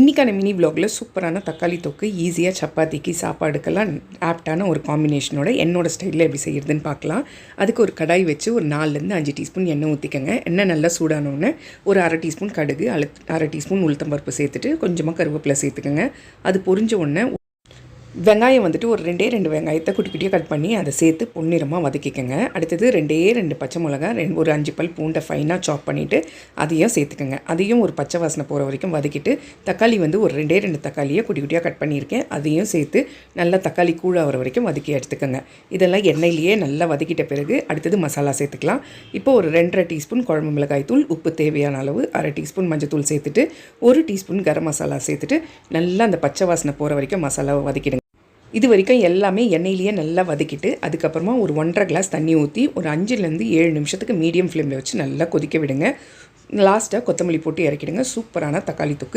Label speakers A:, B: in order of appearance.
A: இன்றைக்கான மினி விலாகில் சூப்பரான தக்காளி தொக்கு ஈஸியாக சப்பாத்திக்கு சாப்பாடுக்கெல்லாம் ஆப்டான ஒரு காம்பினேஷனோட என்னோடய ஸ்டைலில் எப்படி செய்கிறதுன்னு பார்க்கலாம். அதுக்கு ஒரு கடாய் வச்சு ஒரு 4லேருந்து 5 டீஸ்பூன் எண்ணெய் ஊற்றிக்கங்க. எண்ணெய் நல்லா சூடானோடனே ஒரு அரை டீஸ்பூன் கடுகு, அரை டீஸ்பூன் உளுத்தம்பருப்பு சேர்த்துட்டு கொஞ்சமாக கருவேப்பிலை சேர்த்துக்கங்க. அது பொரிஞ்ச உடனே வெங்காயம் வந்துட்டு ஒரு 2 வெங்காயத்தை குட்டி குட்டியாக கட் பண்ணி அதை சேர்த்து பொன்னிறமாக வதக்கிக்கங்க. அடுத்தது 2 பச்சை மிளகா, ஒரு 5 பல் பூண்டை ஃபைனாக சாப் பண்ணிவிட்டு அதையும் சேர்த்துக்கங்க. அதையும் ஒரு பச்சை வாசனை போகிற வரைக்கும் வதக்கிட்டு தக்காளி வந்து ஒரு 2 தக்காளியை குட்டி குட்டியாக கட் பண்ணியிருக்கேன். அதையும் சேர்த்து நல்லா தக்காளி கூழ வர வரைக்கும் வதக்கி எடுத்துக்கோங்க. இதெல்லாம் எண்ணெயிலேயே நல்லா வதக்கிட்ட பிறகு அடுத்தது மசாலா சேர்த்துக்கலாம். இப்போ ஒரு 2.5 டீஸ்பூன் குழம்பு மிளகாய் தூள், உப்பு தேவையான அளவு, அரை டீஸ்பூன் மஞ்சள் சேர்த்துட்டு 1 டீஸ்பூன் கரம் மசாலா சேர்த்துட்டு நல்லா அந்த பச்சை வாசனை போகிற வரைக்கும் மசாலாவை வதக்கிடுங்க. இது வரைக்கும் எல்லாமே எண்ணெயிலேயே நல்லா வதக்கிட்டு அதுக்கப்புறமா ஒரு 1.5 கிளாஸ் தண்ணி ஊற்றி ஒரு 5லேருந்து 7 நிமிஷத்துக்கு மீடியம் ஃப்ளேமில் வச்சு நல்லா கொதிக்க விடுங்க. லாஸ்ட்டாக கொத்தமல்லி போட்டு இறக்கிடுங்க. சூப்பரான தக்காளி தொக்கு